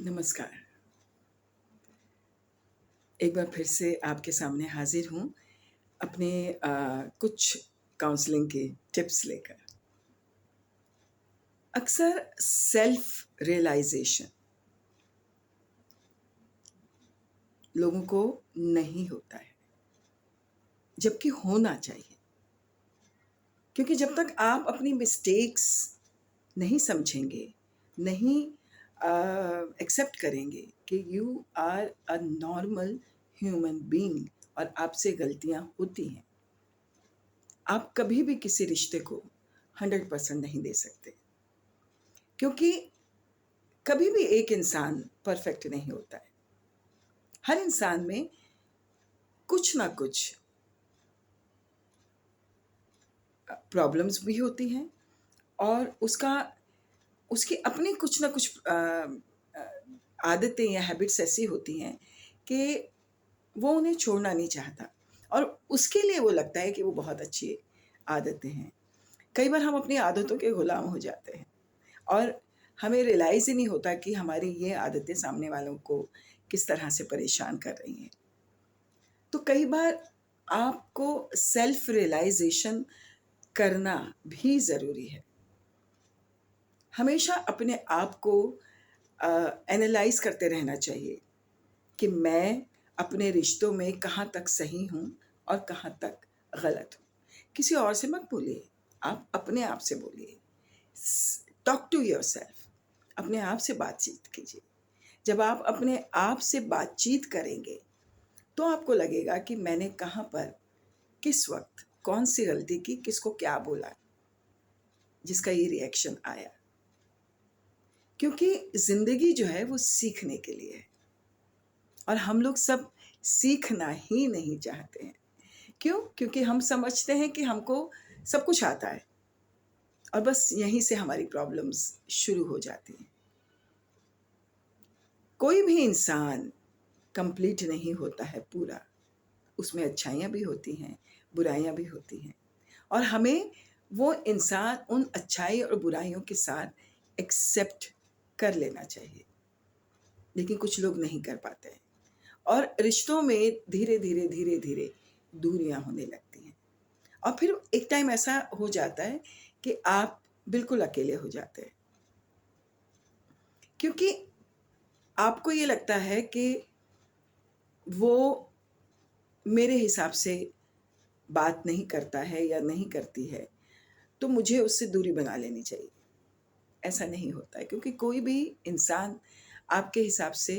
नमस्कार। एक बार फिर से आपके सामने हाज़िर हूँ अपने कुछ काउंसलिंग के टिप्स लेकर। अक्सर सेल्फ रियलाइज़ेशन लोगों को नहीं होता है, जबकि होना चाहिए। क्योंकि जब तक आप अपनी मिस्टेक्स नहीं समझेंगे, नहीं एक्सेप्ट करेंगे कि you are a normal human being और आपसे गलतियाँ होती हैं, आप कभी भी किसी रिश्ते को 100% नहीं दे सकते। क्योंकि कभी भी एक इंसान परफेक्ट नहीं होता है। हर इंसान में कुछ ना कुछ प्रॉब्लम्स भी होती हैं और उसकी अपनी कुछ ना कुछ अ, आदतें या हैबिट्स ऐसी होती हैं कि वो उन्हें छोड़ना नहीं चाहता और उसके लिए वो लगता है कि वो बहुत अच्छी आदतें हैं। कई बार हम अपनी आदतों के गुलाम हो जाते हैं और हमें रियलाइज़ ही नहीं होता कि हमारी ये आदतें सामने वालों को किस तरह से परेशान कर रही हैं। तो कई बार आपको सेल्फ रियलाइज़ेशन करना भी ज़रूरी है। हमेशा अपने आप को एनालाइज़ करते रहना चाहिए कि मैं अपने रिश्तों में कहाँ तक सही हूँ और कहाँ तक गलत हूँ। किसी और से मत बोलिए, आप अपने आप से बोलिए। टॉक टू योरसेल्फ, अपने आप से बातचीत कीजिए। जब आप अपने आप से बातचीत करेंगे, तो आपको लगेगा कि मैंने कहाँ पर, किस वक़्त, कौन-सी गलती की, किसको क्या बोला, जिसका ये रिएक्शन आया। क्योंकि ज़िंदगी जो है वो सीखने के लिए है और हम लोग सब सीखना ही नहीं चाहते हैं। क्यों? क्योंकि हम समझते हैं कि हमको सब कुछ आता है और बस यहीं से हमारी प्रॉब्लम्स शुरू हो जाती हैं। कोई भी इंसान कंप्लीट नहीं होता है पूरा। उसमें अच्छाइयाँ भी होती हैं, बुराइयाँ भी होती हैं और हमें वो इंसान उन अच्छाई और बुराइयों के साथ एक्सेप्ट कर लेना चाहिए। लेकिन कुछ लोग नहीं कर पाते हैं और रिश्तों में धीरे-धीरे, धीरे-धीरे दूरियाँ होने लगती हैं और फिर एक टाइम ऐसा हो जाता है कि आप बिल्कुल अकेले हो जाते हैं। क्योंकि आपको ये लगता है कि वो मेरे हिसाब से बात नहीं करता है या नहीं करती है, तो मुझे उससे दूरी बना लेनी चाहिए। ऐसा नहीं होता है क्योंकि कोई भी इंसान आपके हिसाब से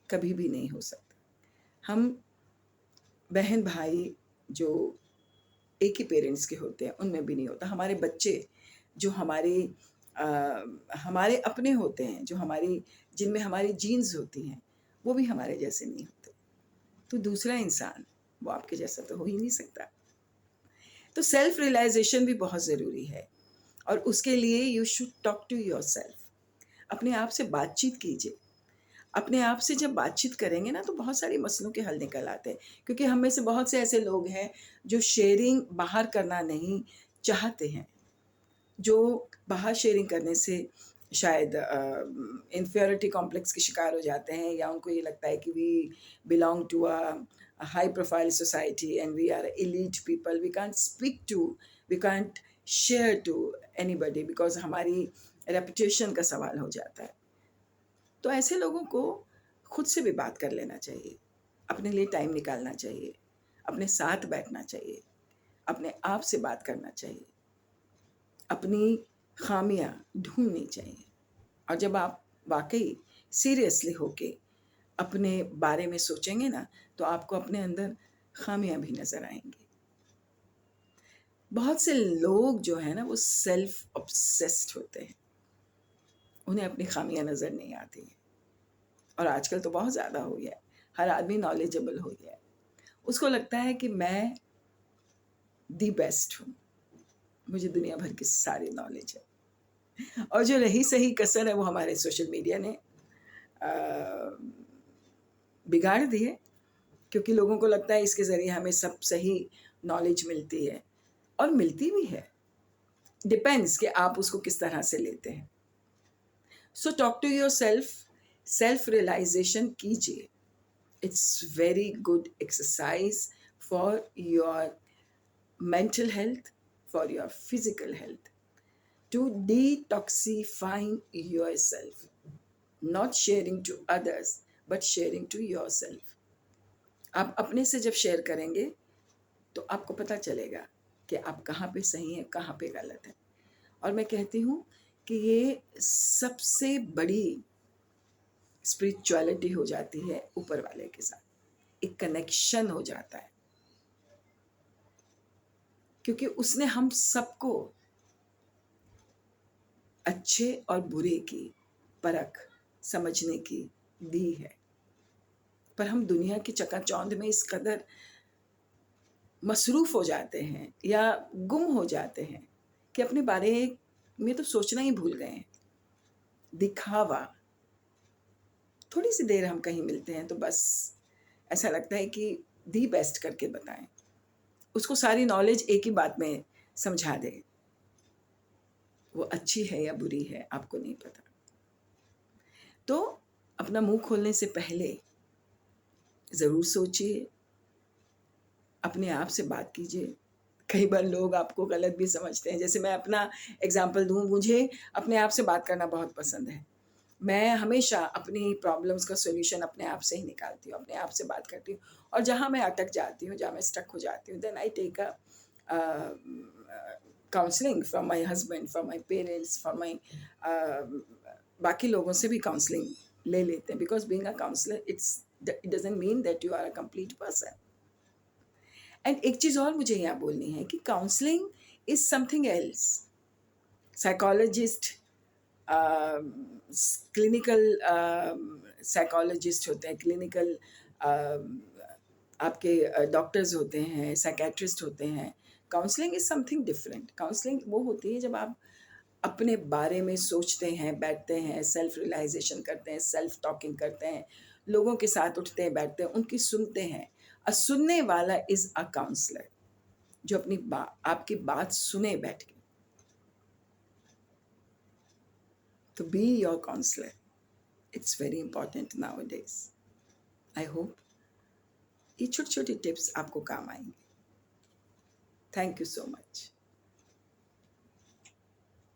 कभी भी नहीं हो सकता। हम बहन-भाई जो एक ही पेरेंट्स के होते हैं, उनमें भी नहीं होता। हमारे बच्चे जो हमारे अपने होते हैं, जिनमें हमारी जीन्स होती हैं, वो भी हमारे जैसे नहीं होते। तो दूसरा इंसान, वो आपके जैसा तो हो ही नहीं सकता। तो सेल्फ रियलाइज़ेशन भी बहुत ज़रूरी है और उसके लिए you should talk to yourself. अपने आप से बातचीत कीजिए। अपने आप से जब बातचीत करेंगे ना तो बहुत सारे मसलों के हल निकल आते हैं क्योंकि हम में से बहुत से ऐसे लोग हैं जो शेयरिंग बाहर करना नहीं चाहते हैं, जो बाहर शेयरिंग करने से शायद इन्फीरियरिटी कॉम्प्लेक्स के शिकार हो जाते हैं या उनको ये लगता है कि we belong to a high profile society and we are elite people, we can't share to anybody because हमारी रेपुटेशन का सवाल हो जाता है। तो ऐसे लोगों को खुद से भी बात कर लेना चाहिए, अपने लिए टाइम निकालना चाहिए, अपने साथ बैठना चाहिए, अपने आप से बात करना चाहिए, अपनी ख़ामियाँ ढूँढनी चाहिए और जब आप वाक़ई सीरियसली होके अपने बारे में सोचेंगे ना, तो आपको अपने अंदर ख़ामियाँ भी नज़र आएँगी। बहुत से लोग जो हैं ना, वो सेल्फ़ ऑब्सेस्ड होते हैं, उन्हें अपनी ख़ामियाँ नज़र नहीं आती हैं और आजकल तो बहुत ज़्यादा हो गया है, हर आदमी नॉलेजेबल हो गया है। उसको लगता है कि मैं द बेस्ट हूँ, मुझे दुनिया भर की सारी नॉलेज है और जो रही-सही कसर है वो हमारे सोशल मीडिया ने अ, बिगाड़ दी है क्योंकि लोगों को लगता है इसके ज़रिए हमें सब सही नॉलेज मिलती है और मिलती भी है, डिपेंड्स कि आप उसको किस तरह से लेते हैं। So talk to yourself, self realisation कीजिए. It's very good exercise for your mental health, for your physical health, to detoxifying yourself, not sharing to others but sharing to yourself. आप अपने से जब शेयर करेंगे तो आपको पता चलेगा कि आप कहाँ पे सही हैं, कहाँ पे गलत हैं. और मैं कहती हूँ कि ये सबसे बड़ी स्पिरिचुअलिटी हो जाती है ऊपर वाले के साथ. एक कनेक्शन हो जाता है, क्योंकि उसने हम सबको अच्छे और बुरे की परख समझने की दी है. पर हम दुनिया की चकाचौंध में इस कदर मसरूफ़ हो जाते हैं या गुम हो जाते हैं कि अपने बारे में तो सोचना ही भूल गए हैं. दिखावा, थोड़ी सी देर हम कहीं मिलते हैं तो बस ऐसा लगता है कि दी बेस्ट करके बताएं, उसको सारी नॉलेज एक ही बात में समझा दें. वो अच्छी है या बुरी है आपको नहीं पता. तो अपना मुंह खोलने से पहले ज़रूर सोचिए, अपने आप से बात कीजिए. कई बार लोग आपको गलत भी समझते हैं. जैसे मैं अपना एग्जांपल दूं, मुझे अपने आप से बात करना बहुत पसंद है. मैं हमेशा अपनी प्रॉब्लम्स का सॉल्यूशन अपने आप से ही निकालती हूँ, अपने आप से बात करती हूँ. और जहाँ मैं अटक जाती हूँ, जहाँ मैं स्टक हो जाती हूँ, then I take a counselling from my husband, from my parents, from my बाकी लोगों से भी काउंसलिंग ले लेते हैं. Because being a counsellor it doesn't mean that you are a complete person. And एक चीज़ और मुझे यहाँ बोलनी है कि counselling is something else. Psychologist, clinical psychologist होते हैं, क्लिनिकल आपके डॉक्टर्स होते हैं, साइकेट्रिस्ट होते हैं. Counselling is something different. Counselling वो होती है जब आप अपने बारे में सोचते हैं, बैठते हैं, सेल्फ रियलाइजेशन करते हैं, सेल्फ टॉकिंग करते हैं, लोगों के साथ उठते हैं, बैठते हैं, उनकी सुनते हैं. सुनने वाला इज अ काउंसलर, जो अपनी आपकी बात सुने बैठ के. तो be your counsellor. It's very important nowadays. I hope ये छोटे छोटे टिप्स आपको काम आएंगे. Thank you so much.